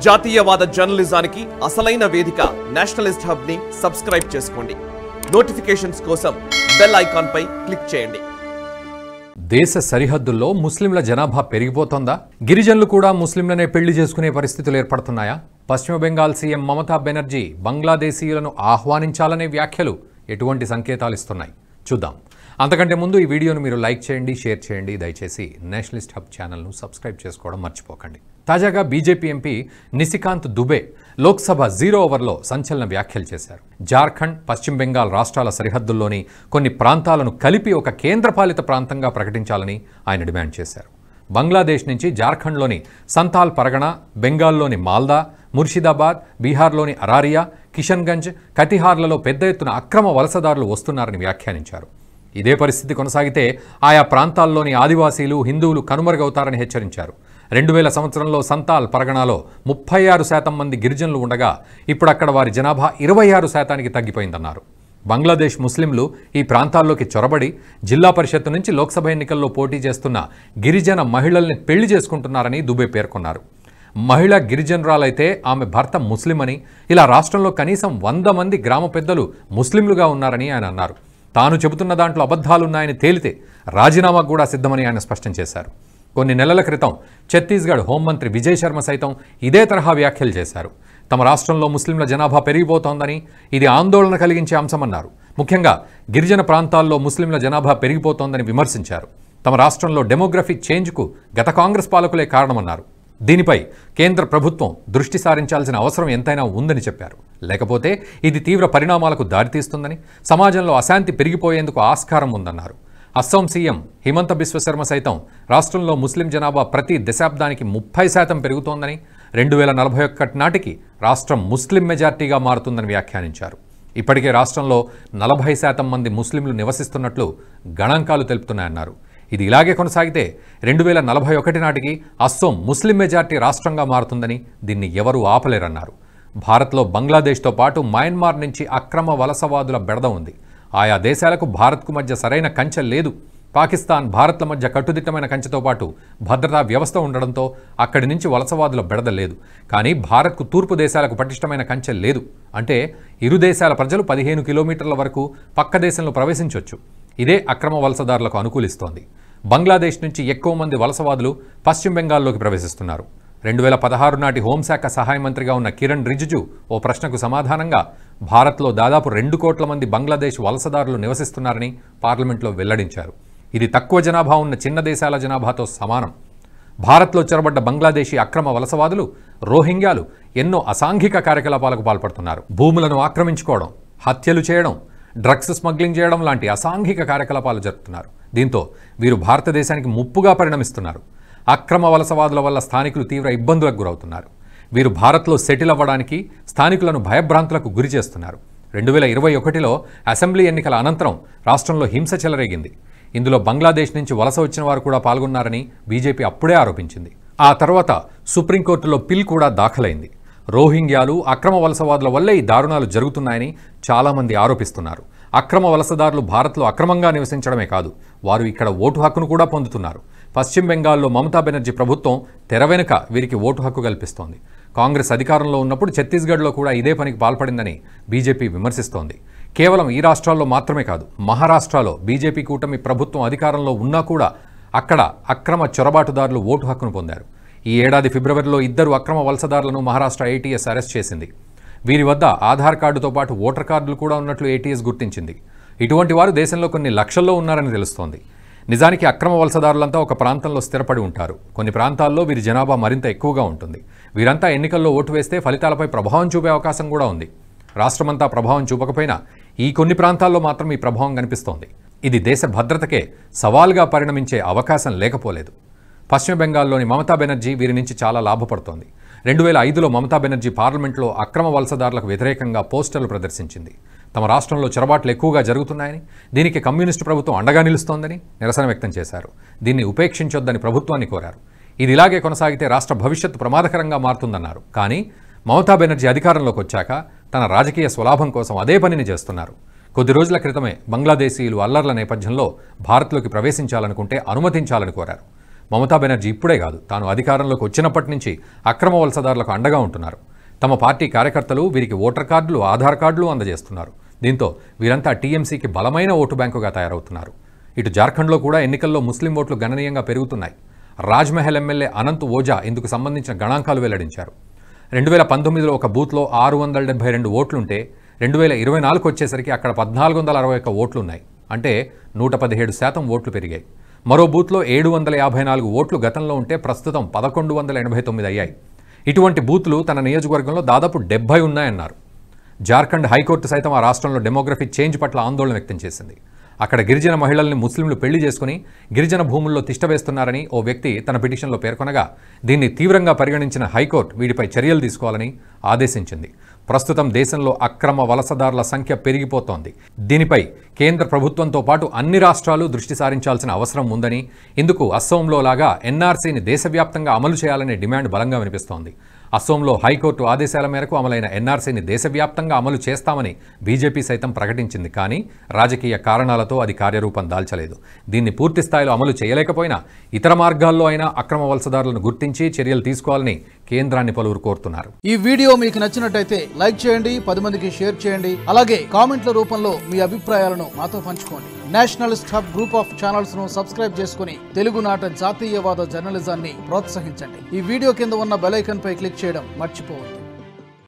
జాతీయవాద జర్నలిజానికి అసలైన వేదిక నేషనలిస్ట్ హబ్ ని సబ్స్క్రైబ్ చేసుకోండి. నోటిఫికేషన్స్ కోసం బెల్ ఐకాన్ పై క్లిక్ చేయండి. దేశ సరిహద్దుల్లో ముస్లింల జనాభా పెరిగిపోతోందా? గిరిజనులు కూడా ముస్లింలనే పెళ్లి చేసుకునే పరిస్థితులు ఏర్పడుతున్నాయా? పశ్చిమ బెంగాల్ సీఎం మమతా బెనర్జీ బంగ్లాదేశీయులను ఆహ్వానించాలనే వ్యాఖ్యలు ఎటువంటి సంకేతాలు ఇస్తున్నాయి చూద్దాం. అంతకంటే ముందు ఈ వీడియోను మీరు లైక్ చేయండి, షేర్ చేయండి. దయచేసి నేషనలిస్ట్ హబ్ ఛానల్ను సబ్స్క్రైబ్ చేసుకోవడం మర్చిపోకండి. తాజాగా బీజేపీ ఎంపీ నిశికాంత్ దుబే లోక్సభ 0 ఓవర్లో సంచలన వ్యాఖ్యలు చేశారు. జార్ఖండ్, పశ్చిమ బెంగాల్ రాష్ట్రాల సరిహద్దుల్లోని కొన్ని ప్రాంతాలను కలిపి ఒక కేంద్రపాలిత ప్రాంతంగా ప్రకటించాలని ఆయన డిమాండ్ చేశారు. బంగ్లాదేశ్ నుంచి జార్ఖండ్లోని సంతాల్ పరగణ, బెంగాల్లోని మాల్దా, ముర్షిదాబాద్, బీహార్లోని అరారియా, కిషన్గంజ్, కతిహార్లలో పెద్ద ఎత్తున అక్రమ వలసదారులు వస్తున్నారని వ్యాఖ్యానించారు. ఇదే పరిస్థితి కొనసాగితే ఆయా ప్రాంతాల్లోని ఆదివాసీలు, హిందువులు కనుమరుగవుతారని హెచ్చరించారు. 2000 సంవత్సరంలో సంతాల్ పరగణాలో 36% మంది గిరిజనులు ఉండగా ఇప్పుడు అక్కడ వారి జనాభా 26%కి తగ్గిపోయిందన్నారు. బంగ్లాదేశ్ ముస్లింలు ఈ ప్రాంతాల్లోకి చొరబడి జిల్లా పరిషత్తు నుంచి లోక్సభ ఎన్నికల్లో పోటీ చేస్తున్న గిరిజన మహిళల్ని పెళ్లి చేసుకుంటున్నారని దుబే పేర్కొన్నారు. మహిళ గిరిజనురాలైతే ఆమె భర్త ముస్లిం అని, ఇలా రాష్ట్రంలో కనీసం 100 మంది గ్రామ పెద్దలు ముస్లింలుగా ఉన్నారని ఆయన అన్నారు. తాను చెబుతున్న దాంట్లో అబద్ధాలున్నాయని తేలితే రాజీనామాకు కూడా సిద్ధమని ఆయన స్పష్టం చేశారు. కొన్ని నెలల క్రితం ఛత్తీస్గఢ్ హోంమంత్రి విజయ్ శర్మ సైతం ఇదే తరహా వ్యాఖ్యలు చేశారు. తమ రాష్ట్రంలో ముస్లింల జనాభా పెరిగిపోతోందని, ఇది ఆందోళన కలిగించే అంశమన్నారు. ముఖ్యంగా గిరిజన ప్రాంతాల్లో ముస్లింల జనాభా పెరిగిపోతోందని విమర్శించారు. తమ రాష్ట్రంలో డెమోగ్రఫిక్ చేంజ్కు గత కాంగ్రెస్ పాలకులే కారణమన్నారు. దీనిపై కేంద్ర ప్రభుత్వం దృష్టి సారించాల్సిన అవసరం ఎంతైనా ఉందని చెప్పారు. లేకపోతే ఇది తీవ్ర పరిణామాలకు దారితీస్తుందని, సమాజంలో అశాంతి పెరిగిపోయేందుకు ఆస్కారం ఉందన్నారు. అస్సాం సీఎం హిమంత బిశ్వ శర్మ సైతం రాష్ట్రంలో ముస్లిం జనాభా ప్రతి దశాబ్దానికి 30% పెరుగుతోందని, 2041 నాటికి రాష్ట్రం ముస్లిం మెజార్టీగా మారుతుందని వ్యాఖ్యానించారు. ఇప్పటికే రాష్ట్రంలో 40% మంది ముస్లింలు నివసిస్తున్నట్లు గణాంకాలు తెలుపుతున్నాయన్నారు. ఇది ఇలాగే కొనసాగితే 2041 నాటికి అస్సోం ముస్లిం మెజార్టీ రాష్ట్రంగా మారుతుందని, దీన్ని ఎవరూ ఆపలేరన్నారు. భారత్లో బంగ్లాదేశ్తో పాటు మయన్మార్ నుంచి అక్రమ వలసవాదుల బెడద ఉంది. ఆయా దేశాలకు భారత్కు మధ్య సరైన కంచె లేదు. పాకిస్తాన్, భారత్ల మధ్య కట్టుదిట్టమైన కంచెతో పాటు భద్రతా వ్యవస్థ ఉండడంతో అక్కడి నుంచి వలసవాదుల బెడద లేదు. కానీ భారత్కు తూర్పు దేశాలకు పటిష్టమైన కంచె లేదు. అంటే ఇరు దేశాల ప్రజలు 15 కిలోమీటర్ల వరకు పక్క దేశంలో ప్రవేశించవచ్చు. ఇదే అక్రమ వలసదారులకు అనుకూలిస్తోంది. బంగ్లాదేశ్ నుంచి ఎక్కువ మంది వలసవాదులు పశ్చిమ బెంగాల్లోకి ప్రవేశిస్తున్నారు. 2016 నాటి హోంశాఖ సహాయ మంత్రిగా ఉన్న కిరణ్ రిజిజు ఓ ప్రశ్నకు సమాధానంగా భారత్లో దాదాపు 2 కోట్ల మంది బంగ్లాదేశ్ వలసదారులు నివసిస్తున్నారని పార్లమెంట్లో వెల్లడించారు. ఇది తక్కువ జనాభా ఉన్న చిన్న దేశాల జనాభాతో సమానం. భారత్లో చొరబడ్డ బంగ్లాదేశీ అక్రమ వలసవాదులు, రోహింగ్యాలు ఎన్నో అసాంఘిక కార్యకలాపాలకు పాల్పడుతున్నారు. భూములను ఆక్రమించుకోవడం, హత్యలు చేయడం, డ్రగ్స్ స్మగ్లింగ్ చేయడం లాంటి అసాంఘిక కార్యకలాపాలు జరుపుతున్నారు. దీంతో వీరు భారతదేశానికి ముప్పుగా పరిణమిస్తున్నారు. అక్రమ వలసవాదుల వల్ల స్థానికులు తీవ్ర ఇబ్బందులకు గురవుతున్నారు. వీరు భారత్లో సెటిల్ అవ్వడానికి స్థానికులను భయభ్రాంతులకు గురి చేస్తున్నారు. 2021లో అసెంబ్లీ ఎన్నికల అనంతరం రాష్ట్రంలో హింస చెలరేగింది. ఇందులో బంగ్లాదేశ్ నుంచి వలస వచ్చిన వారు కూడా పాల్గొన్నారని బీజేపీ అప్పుడే ఆరోపించింది. ఆ తర్వాత సుప్రీంకోర్టులో పిల్ కూడా దాఖలైంది. రోహింగ్యాలు, అక్రమ వలసవాదుల వల్లే ఈ దారుణాలు జరుగుతున్నాయని చాలామంది ఆరోపిస్తున్నారు. అక్రమ వలసదారులు భారత్లో అక్రమంగా నివసించడమే కాదు, వారు ఇక్కడ ఓటు హక్కును కూడా పొందుతున్నారు. పశ్చిమ బెంగాల్లో మమతా బెనర్జీ ప్రభుత్వం తెర వెనుక వీరికి ఓటు హక్కు కల్పిస్తోంది. కాంగ్రెస్ అధికారంలో ఉన్నప్పుడు ఛత్తీస్గఢ్లో కూడా ఇదే పనికి పాల్పడిందని బీజేపీ విమర్శిస్తోంది. కేవలం ఈ రాష్ట్రాల్లో మాత్రమే కాదు, మహారాష్ట్రలో బీజేపీ కూటమి ప్రభుత్వం అధికారంలో ఉన్నా కూడా అక్కడ అక్రమ చొరబాటుదారులు ఓటు హక్కును పొందారు. ఈ ఏడాది ఫిబ్రవరిలో 2 అక్రమ వలసదారులను మహారాష్ట్ర ఏటీఎస్ అరెస్ట్ చేసింది. వీరి వద్ద ఆధార్ కార్డుతో పాటు ఓటర్ కార్డులు కూడా ఉన్నట్లు ఏటీఎస్ గుర్తించింది. ఇటువంటి వారు దేశంలో కొన్ని లక్షల్లో ఉన్నారని తెలుస్తోంది. నిజానికి అక్రమ వలసదారులంతా ఒక ప్రాంతంలో స్థిరపడి ఉంటారు. కొన్ని ప్రాంతాల్లో వీరి జనాభా మరింత ఎక్కువగా ఉంటుంది. వీరంతా ఎన్నికల్లో ఓటు వేస్తే ఫలితాలపై ప్రభావం చూపే అవకాశం కూడా ఉంది. రాష్ట్రమంతా ప్రభావం చూపకపోయినా ఈ కొన్ని ప్రాంతాల్లో మాత్రం ఈ ప్రభావం కనిపిస్తోంది. ఇది దేశ భద్రతకే సవాల్గా పరిణమించే అవకాశం లేకపోలేదు. పశ్చిమ బెంగాల్లోని మమతా బెనర్జీ వీరి నుంచి చాలా లాభపడుతోంది. 2005లో మమతా బెనర్జీ పార్లమెంట్లో అక్రమ వలసదారులకు వ్యతిరేకంగా పోస్టర్లు ప్రదర్శించింది. తమ రాష్ట్రంలో చొరబాట్లు ఎక్కువగా జరుగుతున్నాయని, దీనికి కమ్యూనిస్టు ప్రభుత్వం అండగా నిలుస్తోందని నిరసన వ్యక్తం చేశారు. దీన్ని ఉపేక్షించొద్దని ప్రభుత్వాన్ని కోరారు. ఇది ఇలాగే కొనసాగితే రాష్ట్ర భవిష్యత్తు ప్రమాదకరంగా మారుతుందన్నారు. కానీ మమతా బెనర్జీ అధికారంలోకి వచ్చాక తన రాజకీయ స్వలాభం కోసం అదే పనిని చేస్తున్నారు. కొద్ది రోజుల క్రితమే బంగ్లాదేశీయులు అల్లర్ల నేపథ్యంలో భారత్లోకి ప్రవేశించాలనుకుంటే అనుమతించాలని కోరారు. మమతా బెనర్జీ ఇప్పుడే కాదు, తాను అధికారంలోకి వచ్చినప్పటి నుంచి అక్రమ వలసదారులకు అండగా ఉంటున్నారు. తమ పార్టీ కార్యకర్తలు వీరికి ఓటర్ కార్డులు, ఆధార్ కార్డులు అందజేస్తున్నారు. దీంతో వీరంతా టీఎంసీకి బలమైన ఓటు బ్యాంకుగా తయారవుతున్నారు. ఇటు జార్ఖండ్లో కూడా ఎన్నికల్లో ముస్లిం ఓట్లు గణనీయంగా పెరుగుతున్నాయి. రాజ్మహల్ ఎమ్మెల్యే అనంత్ ఓజా ఇందుకు సంబంధించిన గణాంకాలు వెల్లడించారు. 2019లో ఒక బూత్లో 672 ఓట్లుంటే 2024 వచ్చేసరికి అక్కడ 1461 ఓట్లున్నాయి. అంటే 117% ఓట్లు పెరిగాయి. మరో బూత్లో 754 ఓట్లు గతంలో ఉంటే ప్రస్తుతం 1189 అయ్యాయి. ఇటువంటి బూత్లు తన నియోజకవర్గంలో దాదాపు 70 ఉన్నాయన్నారు. జార్ఖండ్ హైకోర్టు సైతం ఆ రాష్ట్రంలో డెమోగ్రఫిక్ చేంజ్ పట్ల ఆందోళన వ్యక్తం చేసింది. అక్కడ గిరిజన మహిళల్ని ముస్లింలు పెళ్లి చేసుకుని గిరిజన భూముల్లో తిష్టవేస్తున్నారని ఓ వ్యక్తి తన పిటిషన్లో పేర్కొనగా దీన్ని తీవ్రంగా పరిగణించిన హైకోర్టు వీటిపై చర్యలు తీసుకోవాలని ఆదేశించింది. ప్రస్తుతం దేశంలో అక్రమ వలసదారుల సంఖ్య పెరిగిపోతోంది. దీనిపై కేంద్ర ప్రభుత్వంతో పాటు అన్ని రాష్ట్రాలు దృష్టి సారించాల్సిన అవసరం ఉందని, ఇందుకు అస్సోంలో లాగా ఎన్ఆర్సీని దేశవ్యాప్తంగా అమలు చేయాలనే డిమాండ్ బలంగా వినిపిస్తోంది. అస్సోంలో హైకోర్టు ఆదేశాల మేరకు అమలైన ఎన్ఆర్సీని దేశవ్యాప్తంగా అమలు చేస్తామని బీజేపీ సైతం ప్రకటించింది. కానీ రాజకీయ కారణాలతో అది కార్యరూపం దాల్చలేదు. దీన్ని పూర్తి స్థాయిలో అమలు చేయలేకపోయినా ఇతర మార్గాల్లో అయినా అక్రమ వలసదారులను గుర్తించి చర్యలు తీసుకోవాలని కేంద్రాన్ని పలువురు కోరుతున్నారు. ఈ వీడియో మీకు నచ్చినట్టయితే లైక్ చేయండి, 10 మందికి షేర్ చేయండి. అలాగే కామెంట్ల రూపంలో మీ అభిప్రాయాలను మాతో పంచుకోండి. Nationalist hub group of channels ను సబ్స్క్రైబ్ చేసుకుని తెలుగునాట జాతీయవాద జర్నలిజాన్ని ప్రోత్సహించండి. ఈ వీడియో కింద ఉన్న బెల్ ఐకాన్ పై క్లిక్ చేయడం మర్చిపోవద్దు.